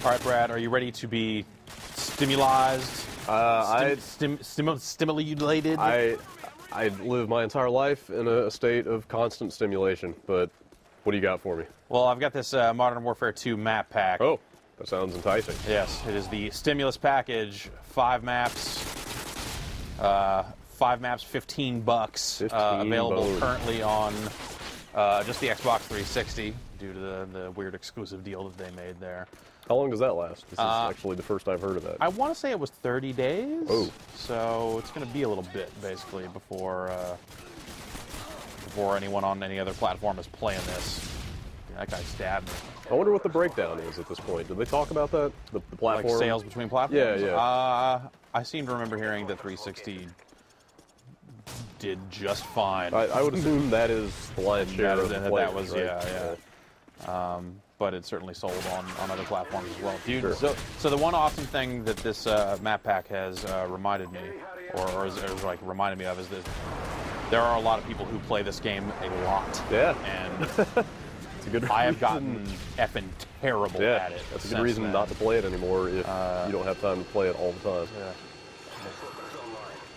All right, Brad, are you ready to be stimulized? Stimulated? I live my entire life in a state of constant stimulation, but what do you got for me? Well, I've got this Modern Warfare 2 map pack. Oh, that sounds enticing. Yes, it is the Stimulus package. 5 maps. 5 maps, $15. Available currently on just the Xbox 360 due to the weird exclusive deal that they made there. How long does that last? This is actually the first I've heard of that. I want to say it was 30 days. Oh. So it's going to be a little bit, basically, before anyone on any other platform is playing this. That guy stabbed me. I wonder what the breakdown is at this point. Did they talk about that? The platform? Like sales between platforms? Yeah. I seem to remember hearing that 360 did just fine. I would assume that is the lion's share of the players, that was, right? yeah. But it certainly sold on other platforms as well. Dude, Sure. so the one awesome thing that this map pack has reminded me, or like reminded me of, is that there are a lot of people who play this game a lot. Yeah. And it's a good reason. I have gotten effing terrible at it. That's a good reason not to play it anymore if you don't have time to play it all the time. Yeah.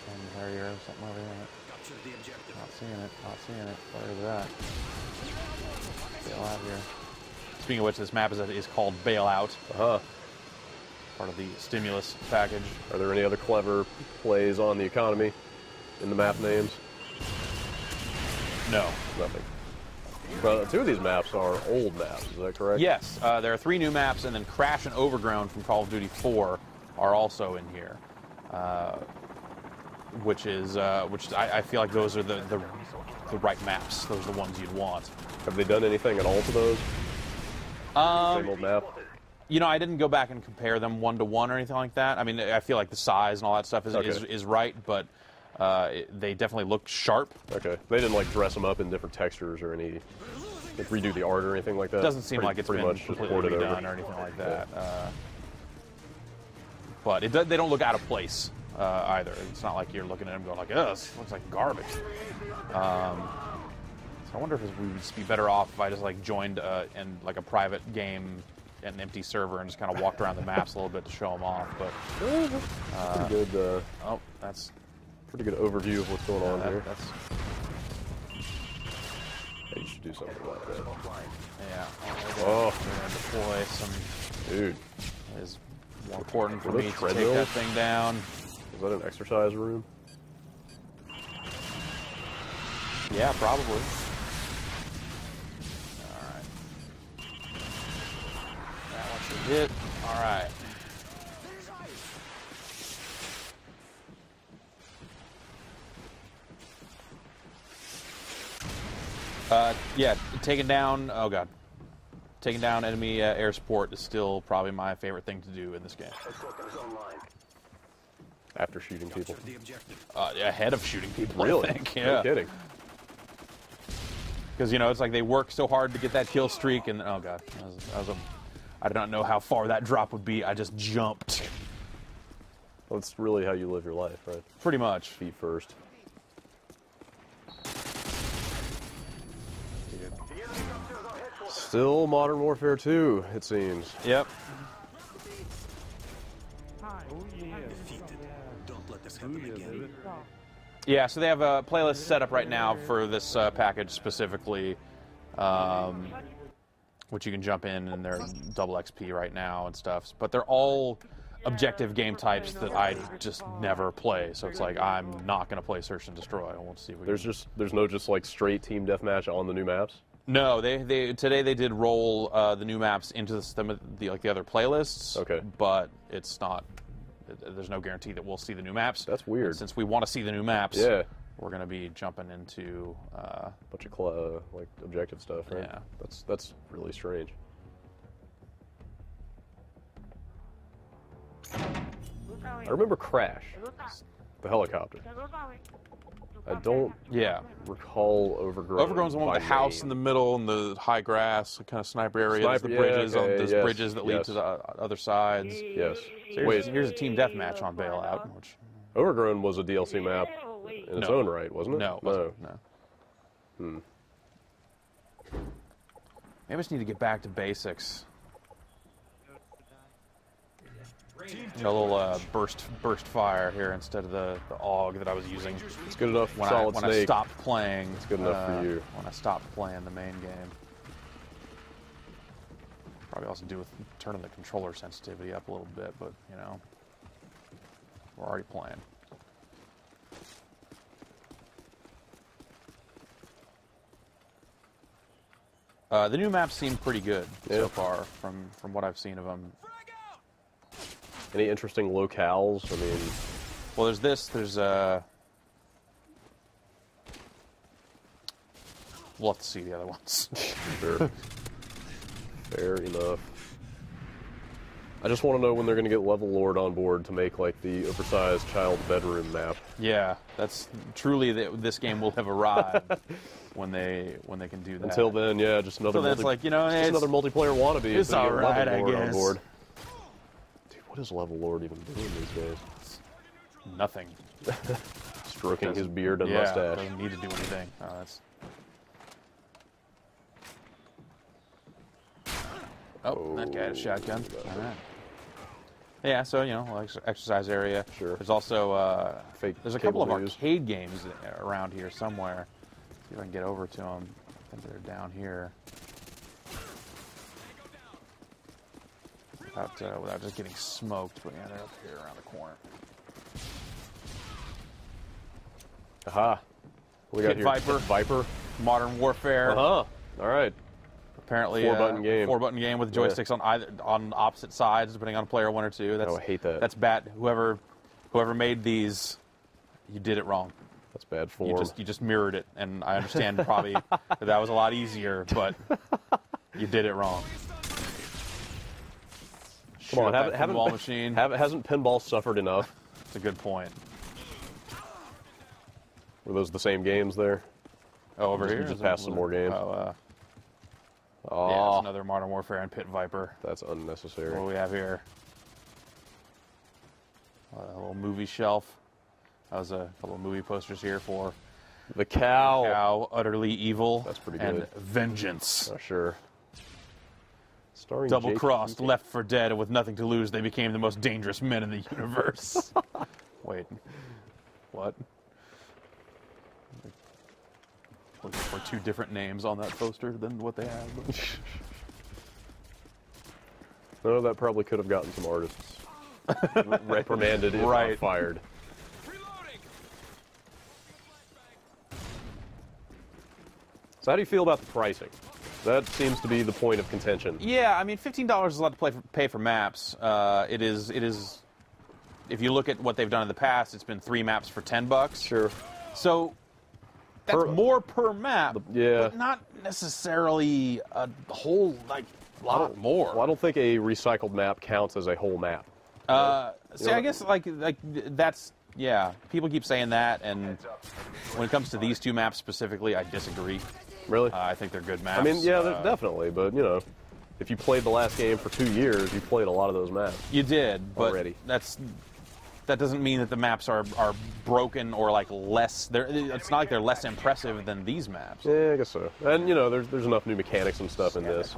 And there you are, something over there. Not seeing it. Where is that? Bail out here. Speaking of which, this map is called Bailout. Uh-huh. Part of the Stimulus package. Are there any other clever plays on the economy in the map names? No. Nothing. Well, 2 of these maps are old maps, is that correct? Yes. There are 3 new maps, and then Crash and Overgrown from Call of Duty 4 are also in here. Which I feel like those are the right maps. Those are the ones you'd want. Have they done anything at all to those? Same old map? You know, I didn't go back and compare them 1-to-1 or anything like that. I mean, I feel like the size and all that stuff is right, but they definitely look sharp. Okay. They didn't, like, dress them up in different textures or any, like, redo the art or anything like that? It doesn't seem like it's been completely redone over. or anything like that. Yeah. But they don't look out of place either. It's not like you're looking at them going like, "Ugh, this looks like garbage." So I wonder if we would just be better off if I just like joined in like a private game at an empty server and just kind of walked around the maps a little bit to show them off. But pretty good. Oh, that's pretty good overview of what's going on here. That's Yeah, you should do something about that. yeah. Oh, We're gonna deploy some. dude, It is more important for Were me those to take treadmills? that thing down. is that an exercise room? Yeah, probably. All right. That one should hit. All right. Yeah, taking down. Oh god, taking down enemy air support is still probably my favorite thing to do in this game. After shooting people? Ahead of shooting people, Really? I think. Yeah. No kidding. Because, you know, it's like they work so hard to get that kill streak, and oh god, I did not know how far that drop would be. I just jumped. Well, that's really how you live your life, right? Pretty much. Feet first. Still Modern Warfare 2, it seems. Yep. Yeah, so they have a playlist set up right now for this package specifically, which you can jump in, and they're double XP right now and stuff. But they're all objective game types that I just never play. So it's like I'm not going to play Search and Destroy. I won't see. If we There's no just like straight team deathmatch on the new maps. No, today they did roll the new maps into the other playlists. Okay. But it's not. There's no guarantee that we'll see the new maps. That's weird. And since we want to see the new maps, Yeah. we're going to be jumping into Bunch of like objective stuff, right? Yeah. That's really strange. I remember Crash, the helicopter. I don't recall Overgrown. Overgrown's the one with the house in the middle and the high grass, kind of sniper area. The bridges, bridges that lead to the other sides. Yes. So here's a team deathmatch on Bailout. Which Overgrown was a DLC map in its own right, wasn't it? No, it wasn't. No. Maybe I just need to get back to basics. a little burst fire here instead of the AUG that I was using It's good enough. when Solid I Snake. stopped playing. It's good enough for you. When I stopped playing the main game. Probably also do with turning the controller sensitivity up a little bit, but you know, we're already playing. The new maps seem pretty good so far from what I've seen of them. Any interesting locales? I mean, Well, there's this. There's we'll have to see the other ones. sure. Fair enough. I just want to know when they're going to get Level Lord on board to make like the oversized child bedroom map. Yeah, that's truly this game will have arrived when they can do that. Until then, yeah, just another. So that's like, you know, just another multiplayer wannabe. it's until you get alright, Level I Lord on guess. board. Dude, what is Level Lord even doing these days? Nothing. Stroking his beard and Yeah, mustache. doesn't need to do anything. Oh, that's. Oh, that guy had a shotgun. All right. Yeah, so you know, exercise area. Sure. There's also Fake there's a couple of cable news. arcade games around here somewhere. See if I can get over to them. I think they're down here. Without just getting smoked, but yeah, they're up here around the corner. Aha. What we got Pit here? Viper. Pit Viper. Modern Warfare. Uh-huh. All right. Apparently, 4-button game. 4-button game with Yeah. joysticks on opposite sides, depending on player 1 or 2. That's, Oh, I hate that. That's bad. Whoever made these, you did it wrong. That's bad form. You just mirrored it, and I understand probably that was a lot easier, but you did it wrong. Come on, Shoot up that pinball machine. Hasn't pinball suffered enough? That's a good point. Were those the same games there? Oh, over You here. just passed some more games. Oh, Oh, yeah, it's another Modern Warfare and Pit Viper. that's unnecessary. What do we have here? A little movie shelf. That was a couple of movie posters here for The cow. Cow, Utterly Evil, That's pretty and good. Vengeance. Oh, sure. Starring Double-crossed, Jake- left for dead, and with nothing to lose, they became the most dangerous men in the universe. Wait, what? Looking for 2 different names on that poster than what they have. No, that probably could have gotten some artists reprimanded, if not Right. fired. So how do you feel about the pricing? That seems to be the point of contention. Yeah, I mean, $15 is a lot to pay for maps. It is. If you look at what they've done in the past, it's been 3 maps for $10. Sure. So that's more per map. Yeah. But not necessarily a whole lot more. Well, I don't think a recycled map counts as a whole map. See, I guess like that's people keep saying that, and when it comes to these 2 maps specifically, I disagree. Really? I think they're good maps. I mean, yeah, definitely. But, you know, if you played the last game for 2 years, you played a lot of those maps. You did, but Already. that doesn't mean that the maps are broken or like less. It's not like they're less impressive than these maps. Yeah, I guess so. And, you know, there's enough new mechanics and stuff in this.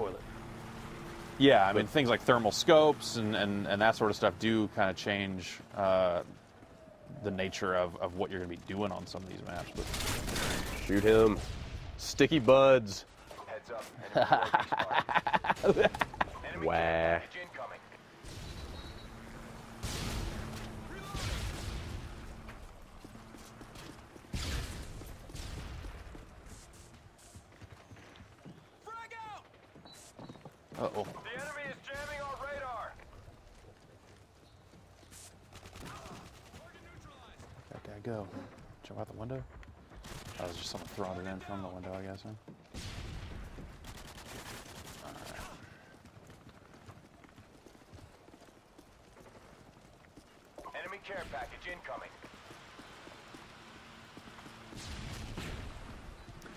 Yeah, I mean things like thermal scopes and that sort of stuff do kind of change the nature of what you're going to be doing on some of these maps. But Shoot him. Sticky buds. Heads up. Enemy Wah. package incoming. uh-oh. The enemy is jamming our radar. That guy go. Jump out the window? That was just someone throwing it in from the window, I guess. Huh? Enemy care package incoming.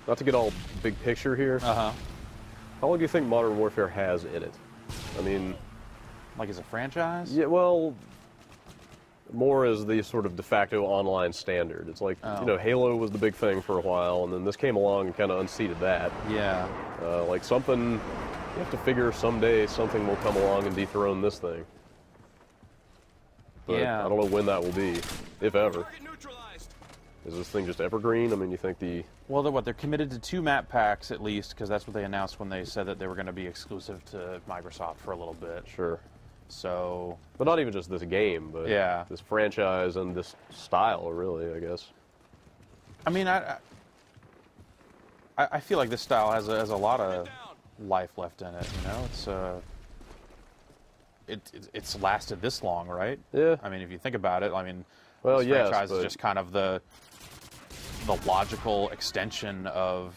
Not to get all big picture here. Uh-huh. How long do you think Modern Warfare has in it? I mean, Like as a franchise? yeah, well, more as the sort of de facto online standard. It's like, Oh. you know, Halo was the big thing for a while, and then this came along and kind of unseated that. Yeah. Like something, you have to figure someday something will come along and dethrone this thing. but Yeah. I don't know when that will be, if ever. Is this thing just evergreen? I mean, you think the... Well, they're committed to 2 map packs at least, because that's what they announced when they said that they were going to be exclusive to Microsoft for a little bit. Sure. So, But not even just this game, but Yeah. this franchise and this style, really, I guess. I mean, I feel like this style has a lot of life left in it. You know, it's lasted this long, right? Yeah. I mean, if you think about it, I mean, Well, this yes, franchise but- is just kind of the logical extension of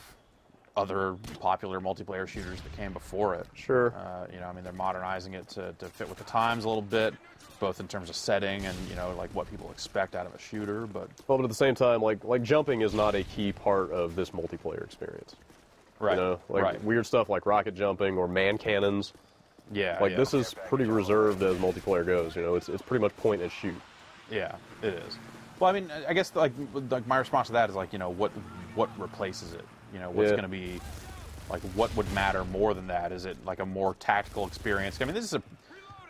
other popular multiplayer shooters that came before it. Sure. You know, I mean, they're modernizing it to fit with the times a little bit, both in terms of setting and, you know, like what people expect out of a shooter. But Well, but at the same time, like jumping is not a key part of this multiplayer experience. right, You know, like right, weird stuff like rocket jumping or man cannons. yeah, Like yeah. this is pretty reserved as multiplayer goes. You know, it's pretty much point and shoot. Yeah, it is. Well, I mean, I guess like my response to that is like, you know, what replaces it? You know, what's Yeah. going to be like what would matter more than that? Is it like a more tactical experience? I mean, this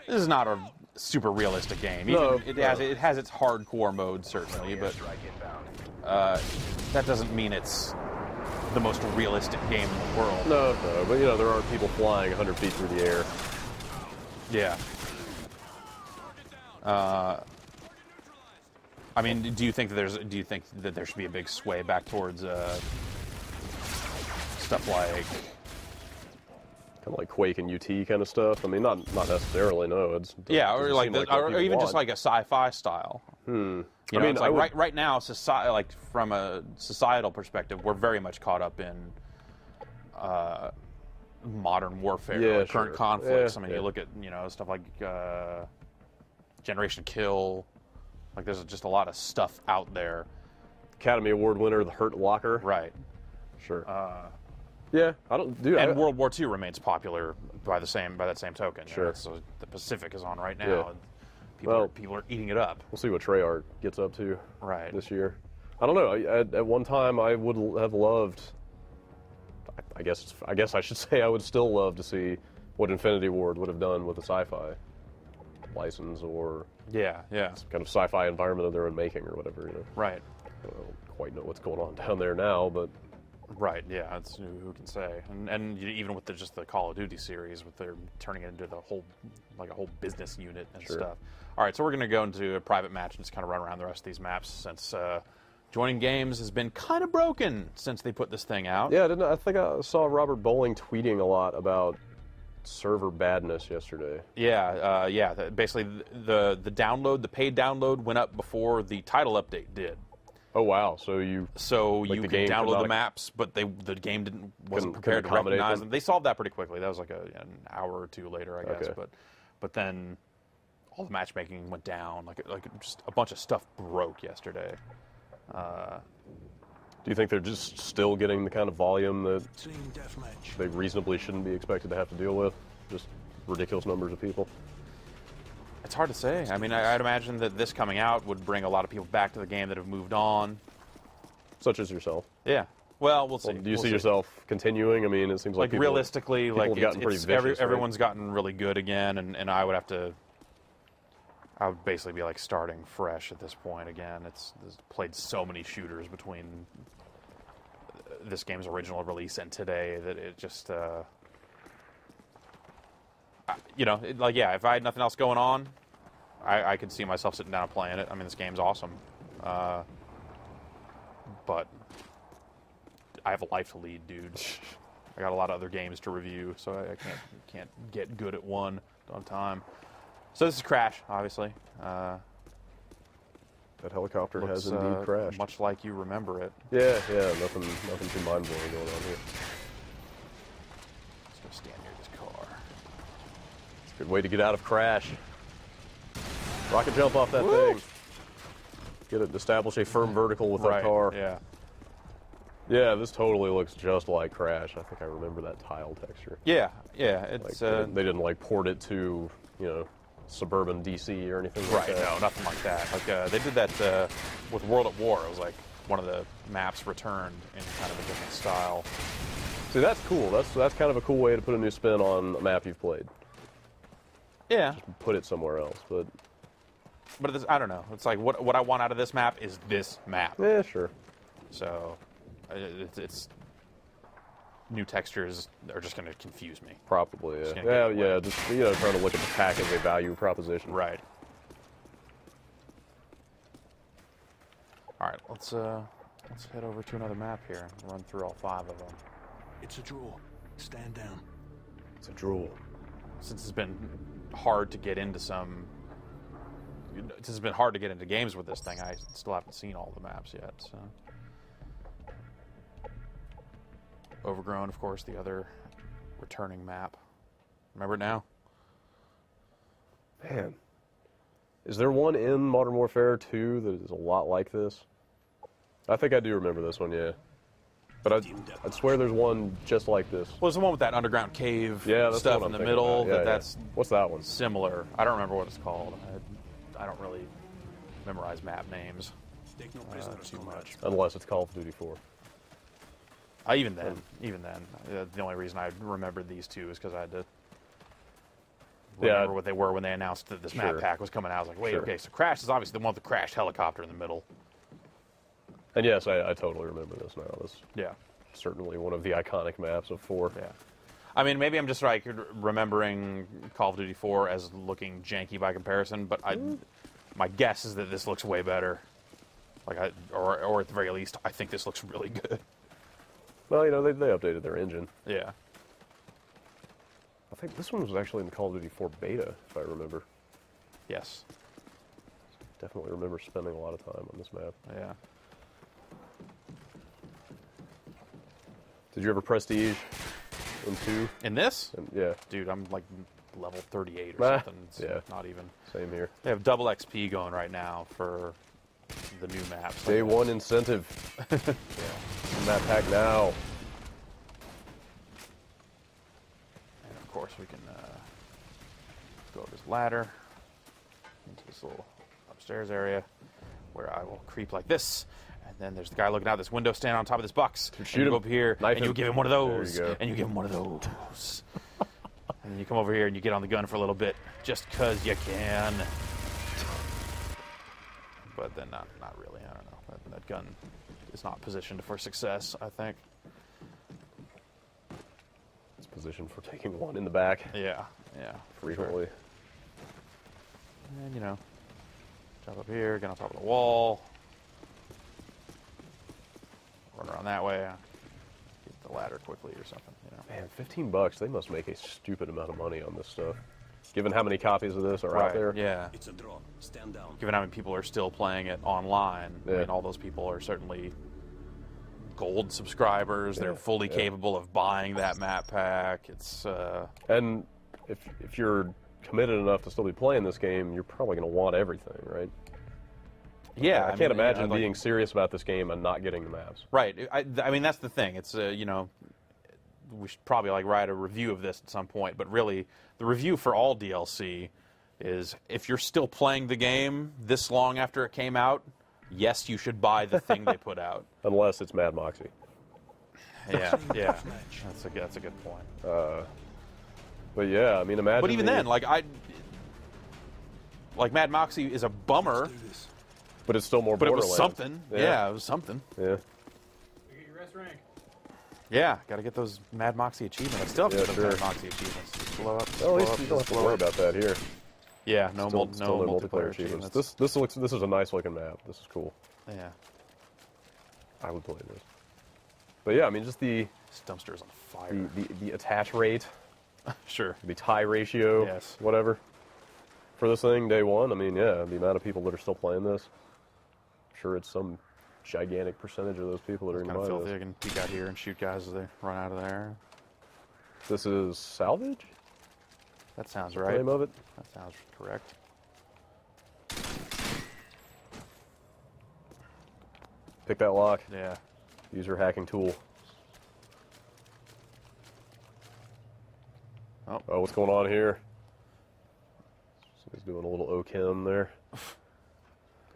is not a super realistic game. No, Even no. it has its hardcore mode certainly, but Strike inbound. that doesn't mean it's the most realistic game in the world. No, but you know, there are people flying 100 feet through the air. Yeah. I mean, do you think that there should be a big sway back towards stuff like Kind of like Quake and UT kind of stuff. I mean, not necessarily. No, it's yeah, doesn't or like seem the, what or people even just want. like a sci-fi style. You know, I mean, it's I like would- right now, like from a societal perspective, we're very much caught up in modern warfare, Yeah, or current sure. conflicts. Yeah, I mean, yeah. you look at stuff like Generation Kill. Like, there's just a lot of stuff out there. Academy Award winner, The Hurt Locker. Right. Sure. Yeah, I don't do. And World War II remains popular by that same token. You know, Sure. so the Pacific is on right now, Yeah. and Well- people are eating it up. We'll see what Treyarch gets up to Right. this year. I don't know. At one time, I would have loved. I guess I should say I would still love to see what Infinity Ward would have done with a sci-fi license or Yeah. Yeah. kind of sci-fi environment that they're making or whatever. You know, Right. I don't quite know what's going on down there now, but Right. Yeah. It's who can say? And even with just the Call of Duty series, with their turning it into a whole business unit and Sure. stuff. All right. So we're going to go into a private match and just kind of run around the rest of these maps since joining games has been kind of broken since they put this thing out. yeah, I think I saw Robert Bowling tweeting a lot about server badness yesterday. Yeah. Basically, the download, the paid download, went up before the title update did. Oh wow! So you So Like you the could game could download not the maps, but the game wasn't couldn't prepared to accommodate recognize them? them. They solved that pretty quickly. That was like an hour or two later, I guess. Okay. But then all the matchmaking went down. Like just a bunch of stuff broke yesterday. do you think they're just still getting the kind of volume that Team deathmatch. they reasonably shouldn't be expected to have to deal with? Just ridiculous numbers of people. It's hard to say. I mean, I'd imagine that this coming out would bring a lot of people back to the game that have moved on. Such as yourself. Yeah. Well, we'll see. Well, do you We'll see yourself continuing? I mean, it seems like Like people, realistically, people like have gotten pretty vicious, right? everyone's gotten really good again, and I would basically be like starting fresh at this point again. It's played so many shooters between this game's original release and today that it just, if I had nothing else going on, I could see myself sitting down and playing it. I mean, this game's awesome, but I have a life to lead, dude. I got a lot of other games to review, so I can't get good at one on time. So this is Crash, obviously. That helicopter has Looks, indeed crashed. much like you remember it. Yeah, nothing too mind blowing going on here. Just gonna stand near this car. It's a good way to get out of Crash. Rocket jump off that Woo! thing. Establish a firm vertical with that car. Yeah. Yeah, this totally looks just like Crash. I think I remember that tile texture. Yeah. Like, It's they didn't like port it to, suburban DC or anything like right. that. No, nothing like that. Like they did that with World at War. It was like one of the maps returned in kind of a different style. See, that's cool. That's kind of a cool way to put a new spin on a map you've played. Yeah. Put it somewhere else, but But I don't know. It's like what I want out of this map is this map. Yeah, sure. So it's new textures are just going to confuse me. Probably, yeah. gonna Yeah, get yeah, just, trying to look at the pack as a value proposition. Right. All right, let's head over to another map here and run through all 5 of them. It's a draw. Stand down. It's a drool. Since it's been hard to get into games with this thing, I still haven't seen all the maps yet. So, Overgrown, of course, the other returning map. Remember it now? Man. Is there one in Modern Warfare 2 that is a lot like this? I think I do remember this one, yeah. But I'd swear there's one just like this. Well, there's the one with that underground cave Yeah, that's stuff the in one the I'm middle. thinking about. Yeah, That's What's that one? similar. I don't remember what it's called. I don't really memorize map names Take no prisoners, too comrade. much. Unless it's Call of Duty 4. Even then, the only reason I remembered these 2 is because I had to remember what they were when they announced that this map Sure. pack was coming out. I was like, wait, Sure. okay, so Crash is obviously the one with the crashed helicopter in the middle. And yes, I totally remember this now. This is Yeah, certainly one of the iconic maps of 4. yeah. I mean, maybe I'm just like remembering Call of Duty 4 as looking janky by comparison, but my guess is that this looks way better. Like, or at the very least, I think this looks really good. Well, they updated their engine. Yeah. I think this one was actually in Call of Duty 4 beta, if I remember. Yes. Definitely remember spending a lot of time on this map. Yeah. Did you ever Prestige in 2? In this, And yeah, dude, I'm like level 38 or Ah, something. It's yeah. not even. same here. They have double XP going right now for the new maps. Day 1 incentive. Yeah. Map pack now. And of course, we can go up this ladder into this little upstairs area where I will creep like this. And then there's the guy looking out this window, standing on top of this box. Shoot and you him. go up here, Knife and you him. give him one of There those. you go. And you give him one of those. And then you come over here and you get on the gun for a little bit, just because you can. But then not really. I don't know. That gun is not positioned for success, I think. It's positioned for taking one in the back Yeah, yeah. for sure. frequently. And, jump up here, get on top of the wall. Run around that way. Get the ladder quickly or something, Man, $15, they must make a stupid amount of money on this stuff. Given how many copies of this are Right, out there. yeah. It's a draw. Stand down. Given how many people are still playing it online, I Yeah. mean, all those people are certainly gold subscribers. They're Yeah, fully yeah. capable of buying that map pack. It's, And if you're committed enough to still be playing this game, you're probably going to want everything, right? yeah. I can't mean, imagine like- being serious about this game and not getting the maps. Right. I mean, that's the thing. It's, we should probably write a review of this at some point, but really the review for all DLC is if you're still playing the game this long after it came out, yes, you should buy the thing they put out. Unless it's Mad Moxie. Yeah, yeah. That's a good point. But yeah, I mean, imagine. But even then, Mad Moxie is a bummer, Do this. But it's still more but it Borderlands. was something. Yeah, it was something. Yeah. Yeah, got to get those Mad Moxie achievements. I still have to Yeah, get sure. those Mad Moxie achievements. Just blow up. Well, blow at least up, you don't have just to blow worry up. about that here. Yeah, no Multiplayer achievements. This is a nice looking map. This is cool. Yeah, I would play this. But yeah, I mean, just the this dumpster is on fire. the attach rate, Sure. the tie ratio, Yes. whatever. For this thing, day 1, I mean, yeah, the amount of people that are still playing this, I'm sure it's some gigantic percentage of those people that are It's going kind to of buy filthy. I this. can peek out here and shoot guys as they run out of there. This is salvage? That sounds The right. name of it? That sounds correct. Pick that lock. Yeah. Use your hacking tool. Oh. What's going on here? So he's doing a little OChem there.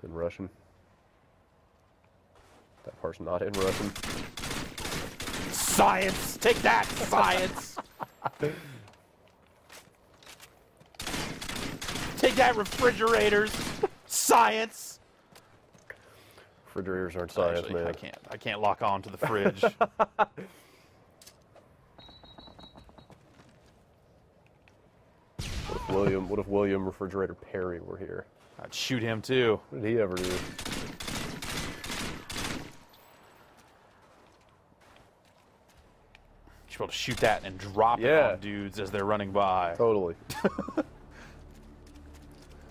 In Russian. That part's not in Russian. Science! Take that, science! Take that, refrigerators! science. Refrigerators aren't science, Actually, man. I can't lock on to the fridge. What if William Refrigerator Perry were here? I'd shoot him too. What did he ever do? You should be able to shoot that and drop it Yeah. on dudes as they're running by. Totally.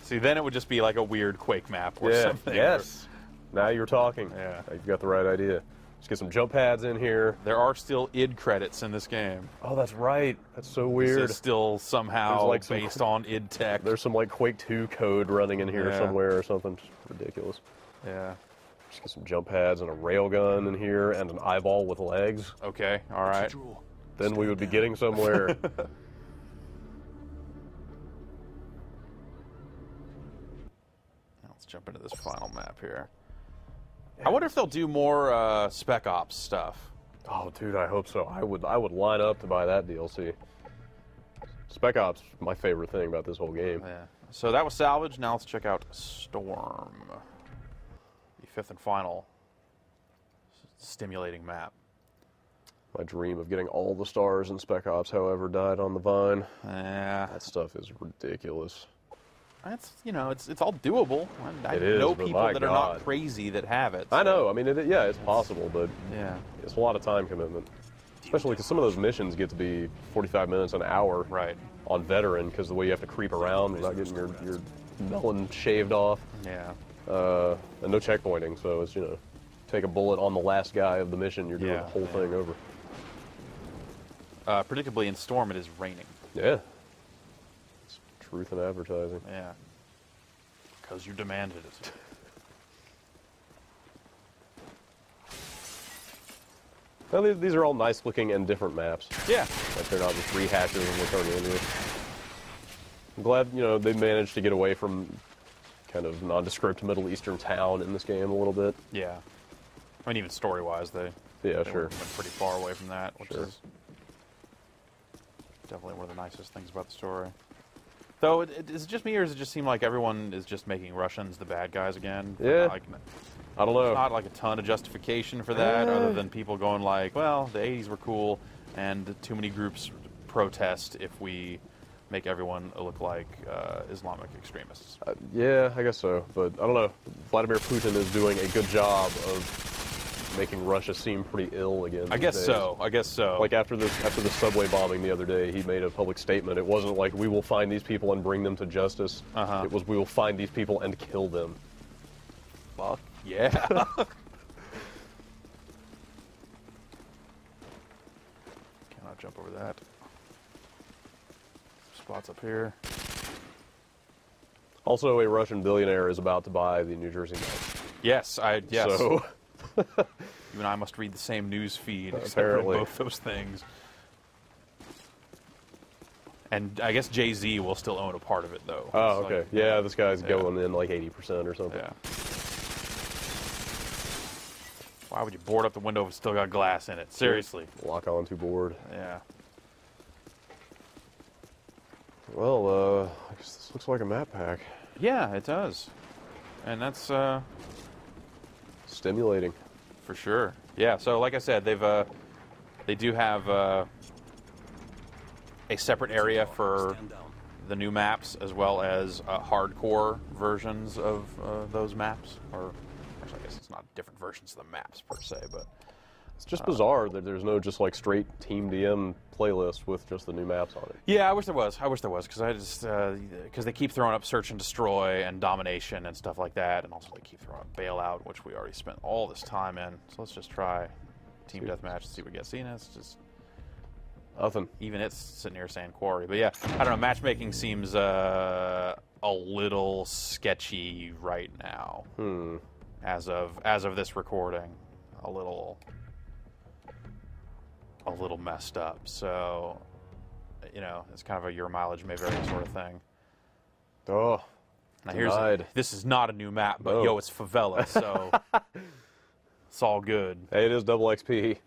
See, then it would just be like a weird Quake map or Yeah. something. Yes. Now you're talking. Yeah. Now you've got the right idea. Let's get some jump pads in here. There are still id credits in this game. Oh, that's right. That's so This weird. is still somehow There's like some based on id tech. There's some like Quake 2 code running in here Yeah. somewhere or something. Just ridiculous. Yeah. Just get some jump pads and a railgun in here and an eyeball with legs. Okay. All It's a right. draw. Then we Stand would be down. getting somewhere. Let's jump into this final map here. I wonder if they'll do more Spec Ops stuff. Oh, dude, I hope so. I would line up to buy that DLC. Spec Ops, my favorite thing about this whole game. Yeah. So that was salvage. Now let's check out Storm, the fifth and final stimulating map. My dream of getting all the stars in Spec Ops, however, died on the vine. Yeah. That stuff is ridiculous. It's it's all doable. I It is, know but people my that are not God. crazy that have it. I so- know. I mean, yeah, it's possible, but Yeah. it's a lot of time commitment. Especially because some of those missions get to be 45 minutes, an hour Right. on veteran, because the way you have to creep around without getting your melon shaved off, Yeah. and no checkpointing. So it's, take a bullet on the last guy of the mission, you're doing Yeah, the whole yeah. thing over. Predictably in Storm, it is raining. Yeah. It's truth in advertising. Yeah. Because you demanded it. Now, these are all nice looking and different maps. Yeah. Like they're not just rehashes of Return to India. I'm glad, they managed to get away from kind of nondescript Middle Eastern town in this game a little bit. Yeah. I mean, even story-wise, they Yeah, they sure. went pretty far away from that, which Sure. is definitely one of the nicest things about the story. Though, is it just me, or does it just seem like everyone is just making Russians the bad guys again? Yeah. Like, I don't know. not like a ton of justification for that, other than people going like, well, the 80s were cool, and too many groups protest if we make everyone look like Islamic extremists. Yeah, I guess so. But I don't know. Vladimir Putin is doing a good job of making Russia seem pretty ill again. I these guess days. so. I guess so. Like after the subway bombing the other day, he made a public statement. It wasn't like we will find these people and bring them to justice. Uh-huh. It was we will find these people and kill them. Fuck yeah. Cannot jump over that. Spots up here. Also, a Russian billionaire is about to buy the New Jersey Nets. Yes. So You and I must read the same news feed, except for Apparently. both those things. And I guess Jay-Z will still own a part of it, though. oh, It's okay. like- Yeah, this guy's Yeah. going in like 80% or something. Yeah. Why would you board up the window if it's still got glass in it? Seriously. Lock on to board. Yeah. Well, I guess this looks like a map pack. Yeah, it does. And that's Stimulating. for sure. Yeah. So, like I said, they do have a separate area for Stand down. the new maps, as well as hardcore versions of those maps. Or actually, I guess it's not different versions of the maps per se, but It's just bizarre that there's no just like straight Team DM playlist with just the new maps on it. yeah, I wish there was. Because they keep throwing up Search and Destroy and Domination and stuff like that, and also they keep throwing up Bailout, which we already spent all this time in. So let's just try Team Deathmatch and see what we get. See, and it's just Nothing. even it's sitting here saying Quarry, but yeah, I don't know. Matchmaking seems a little sketchy right now. As of this recording, a little messed up. So, it's kind of a your mileage may vary sort of thing. Oh, Now denied. this is not a new map, but No. yo, it's favela, so it's all good. Hey, it is double XP.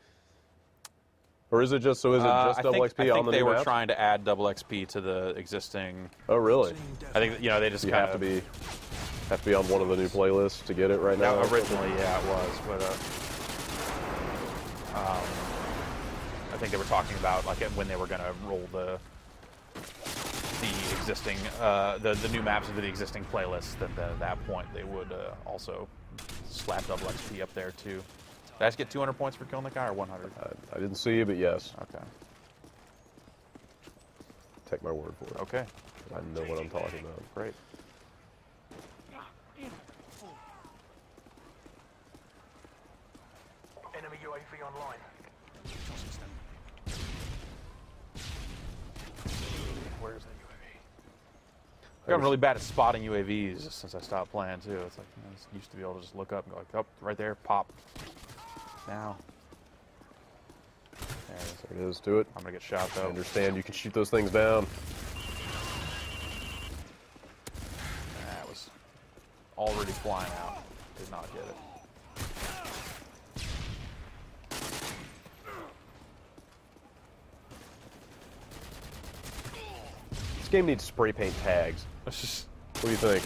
Or is it just double XP I on think the they new were maps? trying to add double XP to the existing. Oh, really? I think they just You kind have to be. Have to be on one of the new playlists to get it right now. Originally, yeah, it was, but I think they were talking about like when they were going to roll the existing the new maps into the existing playlists. Then at that point they would also slap double XP up there too. Did I just get 200 points for killing the guy or 100? I didn't see, but yes. Okay. Take my word for it. Okay. I know what I'm talking about. Great. Enemy UAV online. Where's that UAV? I've gotten really bad at spotting UAVs since I stopped playing too. It's like I used to be able to just look up and go like, oh, right there, pop. Now. There it is. There it is. Do it. I'm gonna get shot I though. understand you can shoot those things down. That was already flying out. Did not get it. This game needs spray paint tags. It's just, What do you think?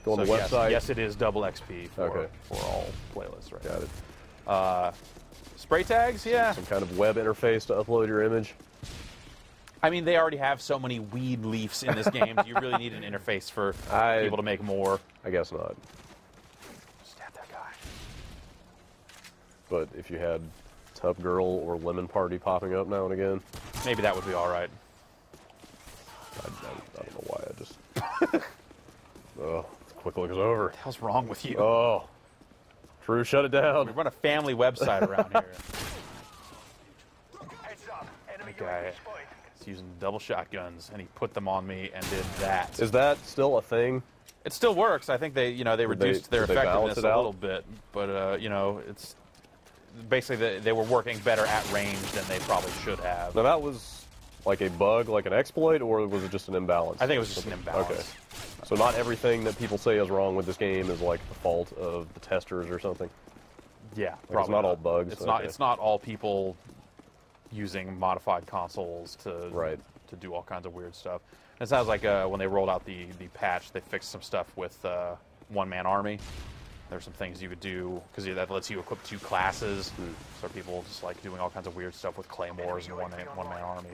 Go on the yes, website. yes, it is double XP for Okay. all playlists, right? Got it. Spray tags, yeah. Some kind of web interface to upload your image. I mean, they already have so many weed leafs in this game. Do you really need an interface for people to make more? I guess not. Stab that guy. But if you had Tub Girl or Lemon Party popping up now and again, Maybe that would be all right. I don't know why I just. Oh, quick look is over. What the hell's wrong with you? Oh, Drew, shut it We down. run a family website around here. Heads up. Enemy That guy UAV spotted. is using double shotguns, and he put them on me and did that. Is that still a thing? It still works. I think they reduced their did they balance effectiveness it a out? little bit, but it's basically they were working better at range than they probably should have. Now that was like a bug, like an exploit, or was it just an imbalance? I think it was just an imbalance. Okay. So not everything that people say is wrong with this game is like the fault of the testers or something. Yeah, it's probably not all bugs, It's not. okay. It's not all people using modified consoles Right. to do all kinds of weird stuff. It sounds like when they rolled out the patch, they fixed some stuff with one-man army. There's some things you could do because that lets you equip 2 classes. So people just like doing all kinds of weird stuff with claymores and one-man army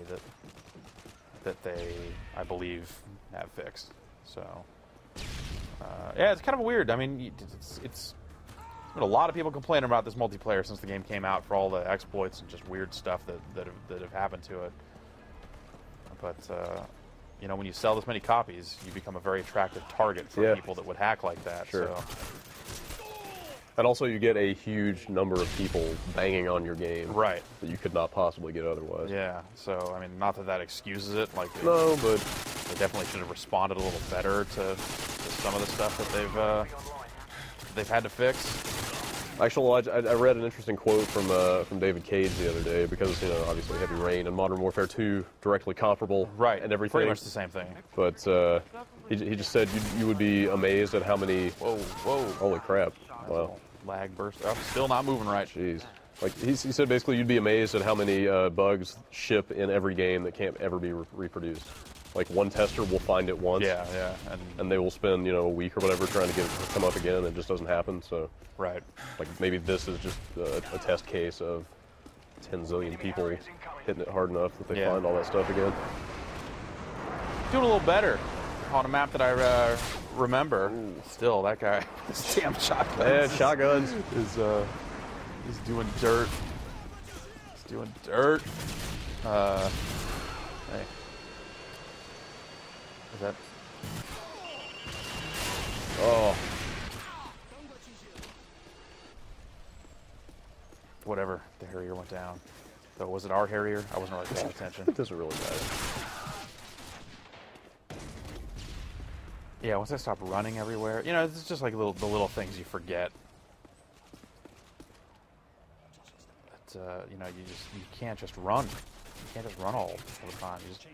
that they, I believe, have fixed. So yeah, it's kind of weird. I mean, it's been a lot of people complaining about this multiplayer since the game came out for all the exploits and just weird stuff that have happened to it. But when you sell this many copies, you become a very attractive target for people that would hack like that. Sure. So. And also, you get a huge number of people banging on your game, Right. that you could not possibly get otherwise. Yeah. So I mean, not that excuses it. Like No, but they definitely should have responded a little better to some of the stuff that they've had to fix. actually, I read an interesting quote from David Cage the other day because obviously Heavy Rain and Modern Warfare 2 directly comparable, Right. and everything. Pretty much the same thing. But he just said you would be amazed at how many. Whoa. Holy crap! Wow. Lag burst. Oh, still not moving right. Jeez. Like he said, basically, you'd be amazed at how many bugs ship in every game that can't ever be reproduced. Like one tester will find it once, Yeah. and they will spend a week or whatever trying to get it to come up again, and it just doesn't happen. So, Right. like maybe this is just a test case of 10 zillion people hitting it hard enough that they Yeah. find all that stuff again. Doing a little better on a map that I remember. Still, that guy, this damn shotgun. Man, shotguns. He's doing dirt. He's doing dirt. Hey. Is that? Oh, Whatever. The Harrier went down. So was it our Harrier? I wasn't really paying attention. it doesn't really matter. Yeah, once I stopped running everywhere, it's just like the little things you forget. But, you can't just run. You can't just run all the time. You just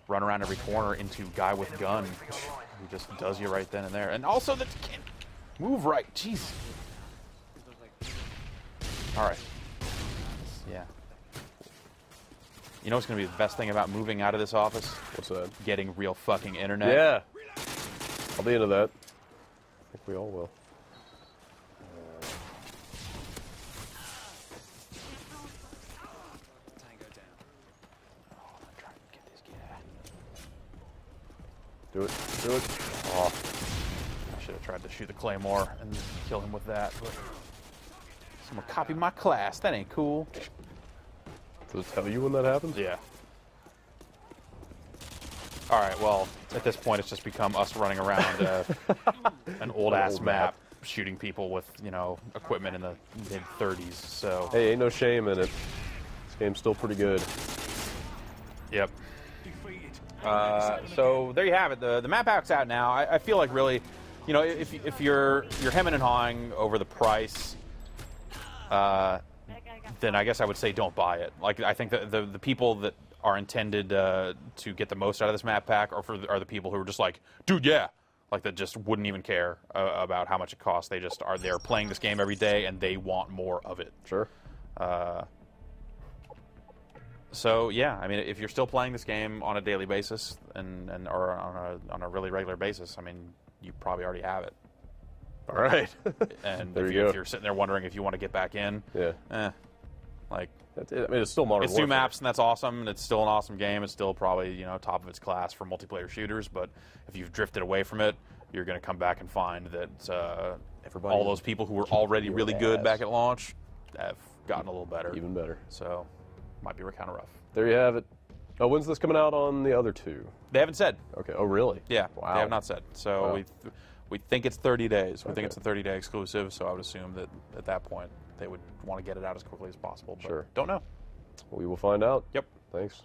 run around every corner into guy with gun who just does you right then and there. And also that you can't move right. Jeez. All right. Yeah. You know what's going to be the best thing about moving out of this office? What's that? Getting real fucking internet. Yeah, I'll be into that. think we all will. Tango down. I'm trying to get this guy. Do it. Do it. Oh, I should have tried to shoot the claymore and kill him with that, but someone copied my class. That ain't cool. does it tell you when that happens? Yeah. All right. Well, at this point, it's just become us running around an old-ass old map, map. shooting people with equipment in the mid-30s. So. Hey, ain't no shame in it. This game's still pretty good. Yep. Defeated. So there you have it. The map pack's out now. I feel like really, if you're hemming and hawing over the price, then I guess I would say don't buy it. Like I think that the people that are intended to get the most out of this map pack are the people who are just like, dude, yeah, like that just wouldn't even care about how much it costs. They just are there playing this game every day and they want more of it. Sure. So yeah, I mean, if you're still playing this game on a daily basis or on a really regular basis, I mean, you probably already have it. All right. And There if, you go. if you're sitting there wondering if you want to get back in, Yeah. like That's it. I mean, it's still Modern it's two Warfare. maps and that's awesome, and it's still an awesome game. It's still probably top of its class for multiplayer shooters. But if you've drifted away from it, you're going to come back and find that Everybody all those people who were already your really good ass. back at launch have gotten a little better. Even better. So might be kind of rough. There you have it. Oh, when's this coming out on the other two? They haven't said. Okay. Oh, really? Yeah, Wow. they have not said. So Wow. we think it's 30 days. We Okay. think it's a 30-day exclusive. So I would assume that at that point they would want to get it out as quickly as possible. But Sure. don't know. We will find out. Yep. Thanks.